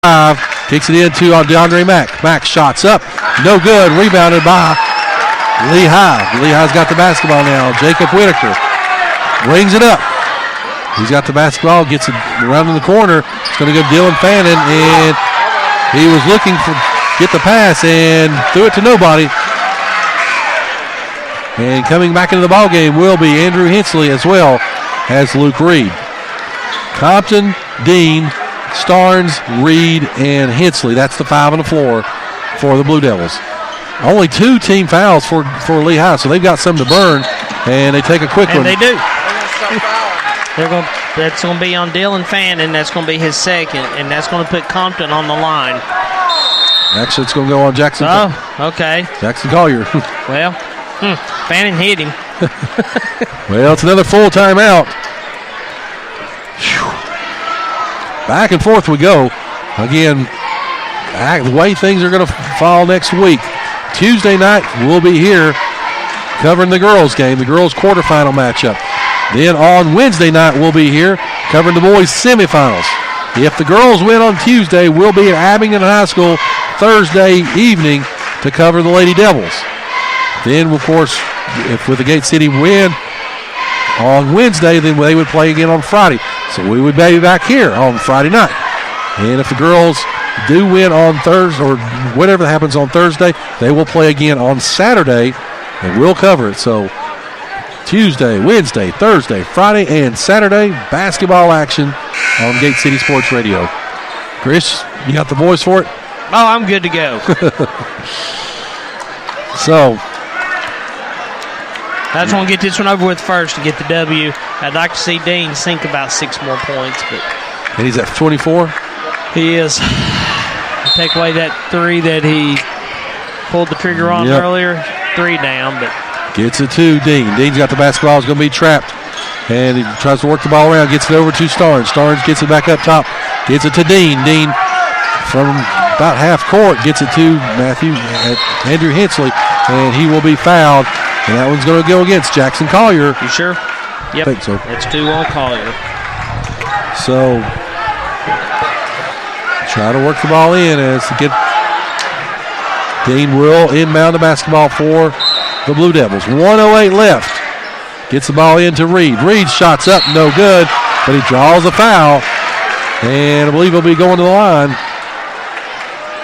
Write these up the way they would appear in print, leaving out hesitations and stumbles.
Kicks it in to DeAndre Mack. Mack shots up. No good. Rebounded by Lehigh. Lehigh's got the basketball now. Jacob Whitaker brings it up. He's got the basketball. Gets it around in the corner. It's going to go to Dylan Fannin. And he was looking for get the pass and threw it to nobody. And coming back into the ball game will be Andrew Hensley as well as Luke Reed. Compton, Dean, Starnes, Reed, and Hensley. That's the five on the floor for the Blue Devils. Only 2 team fouls for Lehigh, so they've got some to burn, and they take a quick one. And they do. That's going to be on Dylan Fannin. That's going to be his second, and that's going to put Compton on the line. Actually, it's going to go on Jackson. Oh, okay. Jackson Collier. Well, Fannin hit him. Well, it's another full timeout. Back and forth we go. Again, the way things are going to fall next week. Tuesday night, we'll be here covering the girls' game, the girls' quarterfinal matchup. Then on Wednesday night, we'll be here covering the boys' semifinals. If the girls win on Tuesday, we'll be at Abingdon High School Thursday evening to cover the Lady Devils. Then, of course, if with the Gate City win on Wednesday, then they would play again on Friday. So we would be back here on Friday night. And if the girls do win on Thursday or whatever happens on Thursday, they will play again on Saturday, and we'll cover it. So Tuesday, Wednesday, Thursday, Friday, and Saturday, basketball action on Gate City Sports Radio. Chris, you got the voice for it? Oh, I'm good to go. So I just want to get this one over with first to get the W. I'd like to see Dean sink about 6 more points. And he's at 24? He is. Take away that 3 that he pulled the trigger on earlier. 3 down, but gets it to Dean. Dean's got the basketball. He's going to be trapped. And he tries to work the ball around. Gets it over to Starnes. Starnes gets it back up top. Gets it to Dean. Dean from about half court gets it to Andrew Hensley. And he will be fouled. And that one's going to go against Jackson Collier. You sure? Yep. I think so. That's 2 on Collier. So try to work the ball in as to get Dean will inbound the basketball for the Blue Devils. 1:08 left. Gets the ball into Reed. Reed shots up, no good, but he draws a foul. And I believe he'll be going to the line.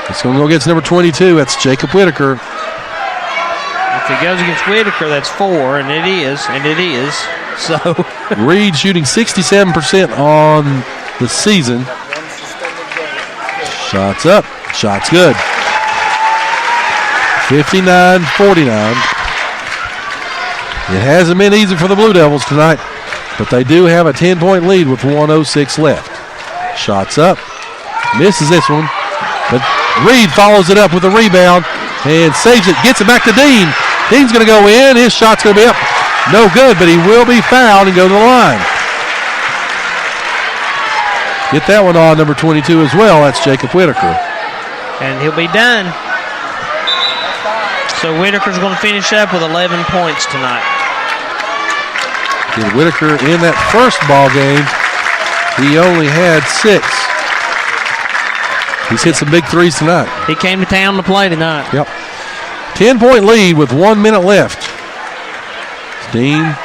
It's going to go against number 22. That's Jacob Whitaker. If it goes against Whitaker, that's 4, and it is. So Reed shooting 67% on the season. Shots up, shots good. 59-49. It hasn't been easy for the Blue Devils tonight, but they do have a 10-point lead with 1:06 left. Shots up, misses this one, but Reed follows it up with a rebound and saves it, gets it back to Dean. Dean's going to go in. His shot's going to be up. No good, but he will be fouled and go to the line. Get that one on number 22 as well. That's Jacob Whitaker. And he'll be done. So Whitaker's going to finish up with 11 points tonight. And Whitaker in that first ball game, he only had 6. He's hit some big threes tonight. He came to town to play tonight. Yep. 10-point lead with 1 minute left. Dean,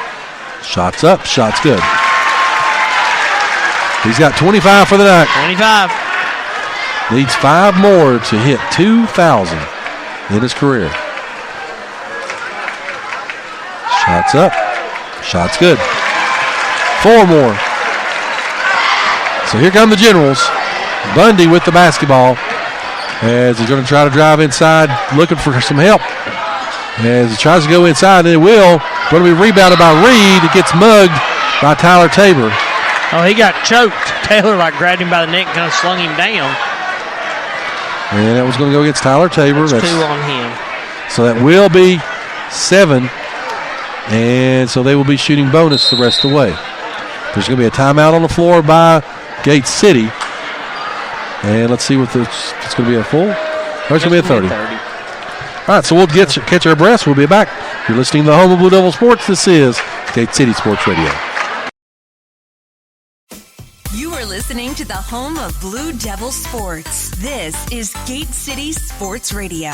shots up, shots good. He's got 25 for the night. 25. Needs 5 more to hit 2,000 in his career. Shots up, shots good. 4 more. So here come the Generals. Bundy with the basketball as he's going to try to drive inside, looking for some help. As he tries to go inside, and it will. Going to be rebounded by Reed. It gets mugged by Tyler Tabor. Oh, he got choked. Taylor grabbed him by the neck and kind of slung him down. And that was going to go against Tyler Tabor. That's 2 on him. So that will be 7. And so they will be shooting bonus the rest of the way. There's going to be a timeout on the floor by Gate City. And let's see what it's going to be a full. Or it's going to be a 30. All right, so we'll catch our breaths. We'll be back. You're listening to the home of Blue Devil Sports. This is Gate City Sports Radio. You are listening listening to the home of Blue Devil Sports. This is Gate City Sports Radio.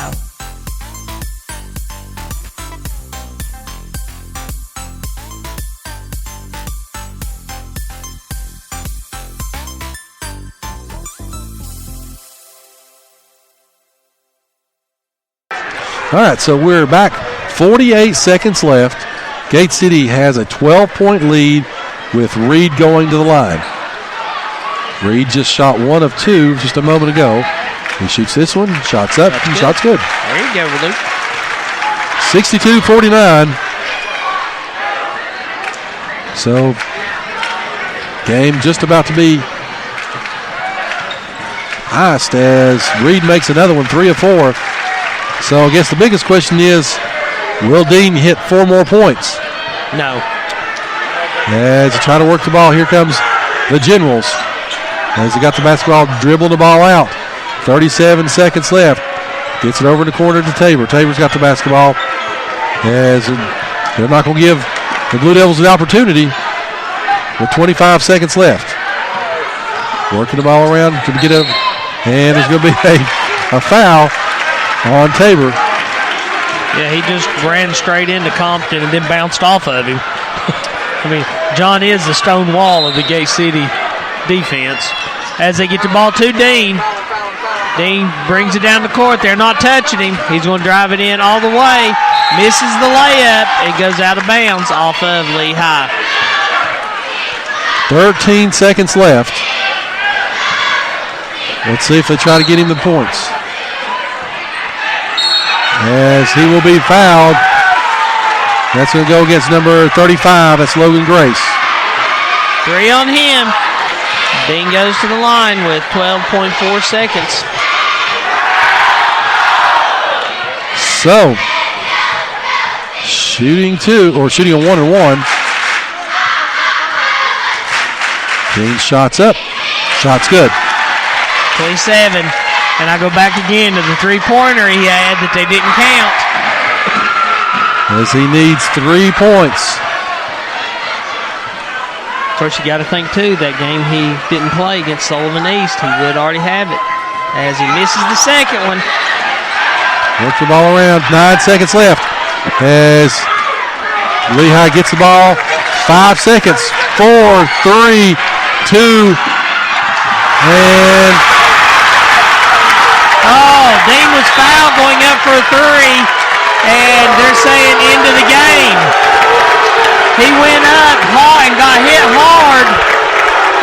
All right, so we're back. 48 seconds left. Gate City has a 12-point lead with Reed going to the line. Reed just shot 1 of 2 just a moment ago. He shoots this one, shots up, and shots good. There you go, Luke. 62-49. So, game just about to be iced as Reed makes another one, 3 of 4. So I guess the biggest question is, will Dean hit 4 more points? No. As he try to work the ball, here comes the Generals. As he got the basketball, dribbling the ball out. 37 seconds left. Gets it over in the corner to Tabor. Tabor's got the basketball. As they're not going to give the Blue Devils an opportunity with 25 seconds left. Working the ball around to get up. And there's going to be a foul on Tabor. Yeah, he just ran straight into Compton and then bounced off of him. I mean, John is the stone wall of the Gate City defense. As they get the ball to Dean. Dean brings it down the court. They're not touching him. He's going to drive it in all the way. Misses the layup. It goes out of bounds off of Lehigh. 13 seconds left. Let's see if they try to get him the points. As he will be fouled. That's going to go against number 35. That's Logan Grace. 3 on him. Dean goes to the line with 12.4 seconds. So, shooting a 1-and-1. Dean shots up. Shots good. 27. And I go back again to the three-pointer he had that they didn't count. As he needs 3 points. Of course, you got to think, too, that game he didn't play against Sullivan East, he would already have it. As he misses the second one. Works the ball around. 9 seconds left. As Lehigh gets the ball. 5 seconds. 4, 3, 2, and... Oh, Dean was fouled going up for a 3, and they're saying end of the game. He went up hard and got hit hard.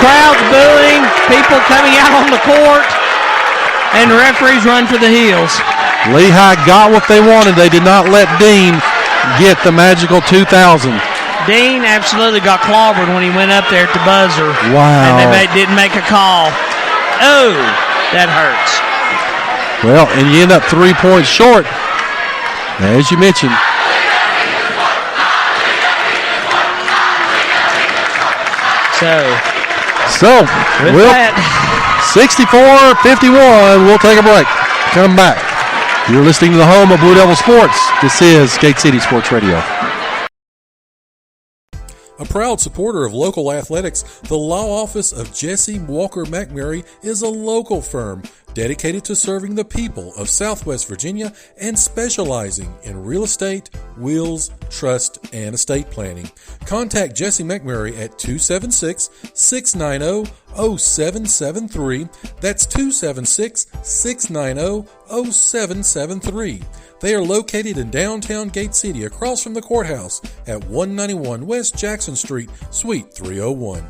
Crowds booing, people coming out on the court, and the referees run for the hills. Lehigh got what they wanted. They did not let Dean get the magical 2,000. Dean absolutely got clobbered when he went up there at the buzzer. Wow. And they didn't make a call. Oh, that hurts. Well, and you end up 3 points short, as you mentioned. So with that, 64-51, we'll take a break. Come back. You're listening to the home of Blue Devil Sports. This is Gate City Sports Radio. A proud supporter of local athletics, the law office of Jesse Walker McMurray is a local firm dedicated to serving the people of Southwest Virginia and specializing in real estate, wills, trust, and estate planning. Contact Jesse McMurray at 276-690-0773. That's 276-690-0773. They are located in downtown Gate City across from the courthouse at 191 West Jackson Street, Suite 301.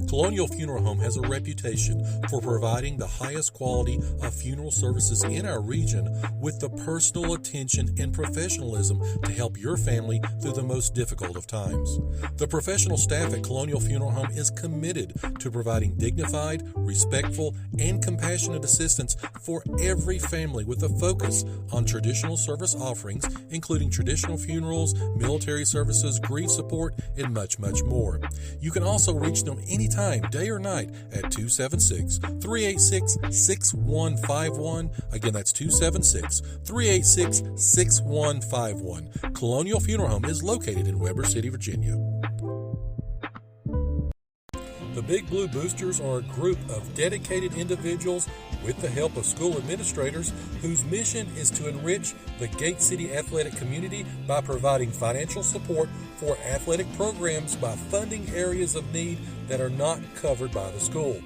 Colonial Funeral Home has a reputation for providing the highest quality of funeral services in our region with the personal attention and professionalism to help your family through the most difficult of times. The professional staff at Colonial Funeral Home is committed to providing dignified, respectful, and compassionate assistance for every family with a focus on traditional service offerings, including traditional funerals, military services, grief support, and much, much more. You can also reach them anytime, day or night, at 276-386-6151. Again, that's 276-386-6151. Colonial Funeral Home is located in Weber City, Virginia. The Big Blue Boosters are a group of dedicated individuals with the help of school administrators whose mission is to enrich the Gate City athletic community by providing financial support for athletic programs by funding areas of need that are not covered by the school.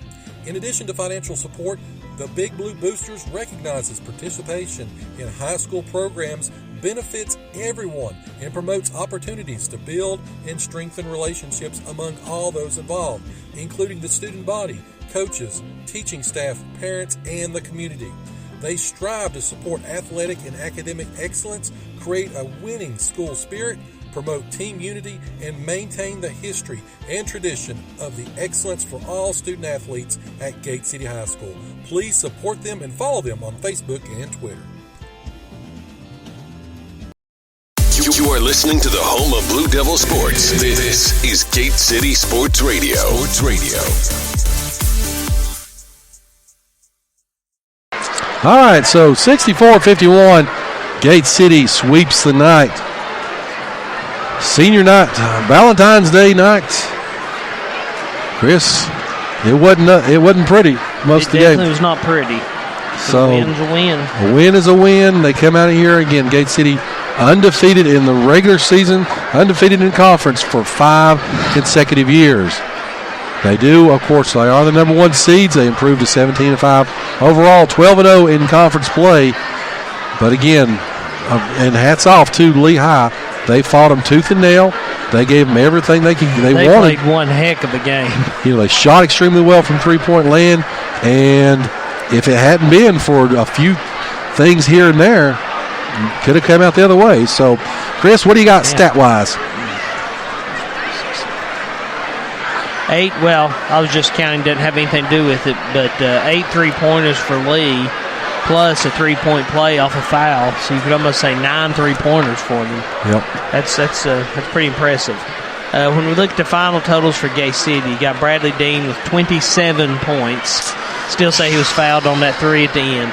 In addition to financial support, the Big Blue Boosters recognizes participation in high school programs benefits everyone and promotes opportunities to build and strengthen relationships among all those involved, including the student body, coaches, teaching staff, parents, and the community. They strive to support athletic and academic excellence, create a winning school spirit, promote team unity, and maintain the history and tradition of the excellence for all student athletes at Gate City High School. Please support them and follow them on Facebook and Twitter. You are listening to the home of Blue Devil Sports. This is Gate City Sports Radio. All right, so 64-51, Gate City sweeps the night. Senior night, Valentine's Day night. Chris, it wasn't pretty most of the game. It definitely was not pretty. So a win's a win. A win is a win. They come out of here again. Gate City undefeated in the regular season, undefeated in conference for 5 consecutive years. They do, of course, they are the number 1 seeds. They improved to 17-5 overall, 12-0 in conference play. But again, and hats off to Lehigh. They fought them tooth and nail. They gave them everything they wanted. They played one heck of a game. They shot extremely well from three-point land, and if it hadn't been for a few things here and there, could have come out the other way. So, Chris, what do you got stat-wise? 8, well, I was just counting, doesn't have anything to do with it, but 8 3-pointers for Lee, plus a 3-point play off a foul. So you could almost say 9 3-pointers for them. Yep. That's pretty impressive. When we look at the final totals for Gay City, you got Bradley Dean with 27 points. Still say he was fouled on that 3 at the end.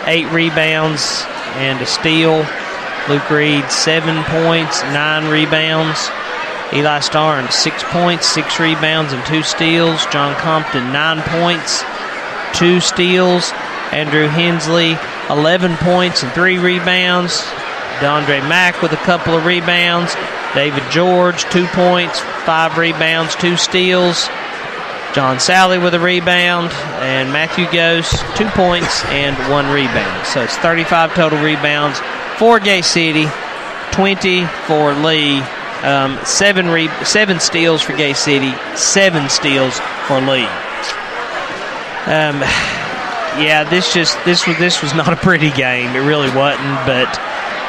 8 rebounds and a steal. Luke Reed, 7 points, 9 rebounds. Eli Starnes, 6 points, 6 rebounds, and 2 steals. John Compton, 9 points, 2 steals. Andrew Hensley, 11 points and 3 rebounds. DeAndre Mack with a couple of rebounds. David George, 2 points, 5 rebounds, 2 steals. John Sally with a rebound. And Matthew Gose, 2 points and 1 rebound. So it's 35 total rebounds for Gay City, 20 for Lee. 7 steals for Gay City, 7 steals for Lee. This was not a pretty game. It really wasn't. But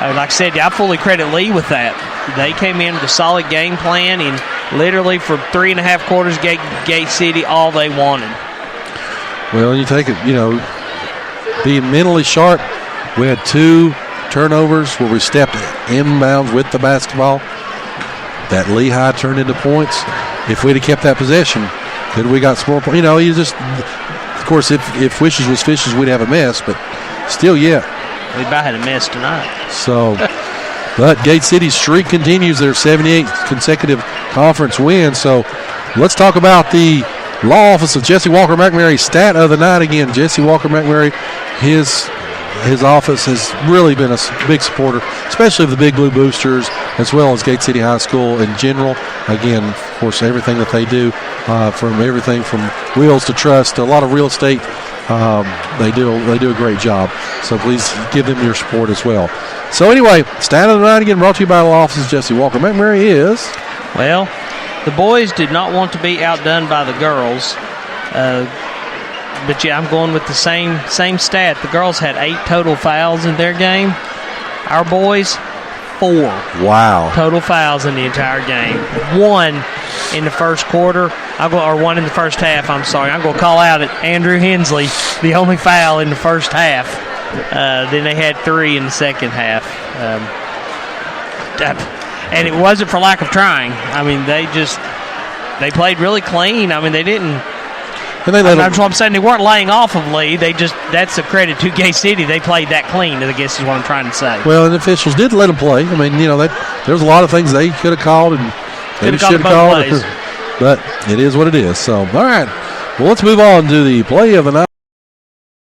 like I said, I fully credit Lee with that. They came in with a solid game plan, and literally for 3.5 quarters, gave Gate City all they wanted. Well, you take it, being mentally sharp. We had 2 turnovers where we stepped inbounds with the basketball. That Lehigh turned into points. If we'd have kept that possession, could we got some more points? Of course, if wishes was fishes, we'd have a mess. But still, yeah. We about had a mess tonight. So, but Gate City's streak continues. Their 78th consecutive conference win. So, let's talk about the law office of Jesse Walker McNamara. Stat of the night again. Jesse Walker McNamara, his office has really been a big supporter, especially of the Big Blue Boosters, as well as Gate City High School in general. Again, of course, everything that they do, from everything from wheels to trust to a lot of real estate, they do a great job. So please give them your support as well. So anyway, stat of the night again, brought to you by the law office of Jesse Walker McNamara is. Well, the boys did not want to be outdone by the girls. But yeah, I'm going with the same stat. The girls had 8 total fouls in their game. Our boys, 4. Wow. Total fouls in the entire game. 1 in the first quarter, or 1 in the first half, I'm sorry. I'm going to call out at Andrew Hensley, the only foul in the first half. Then they had 3 in the second half. And it wasn't for lack of trying. I mean, they played really clean. I mean, they didn't. That's what I'm saying. They weren't laying off of Lee. That's a credit to Gay City. They played that clean, I guess is what I'm trying to say. Well, and the officials did let them play. I mean, there's a lot of things they could have called and they should have called. but it is what it is. So, all right. Well, let's move on to the play of the night.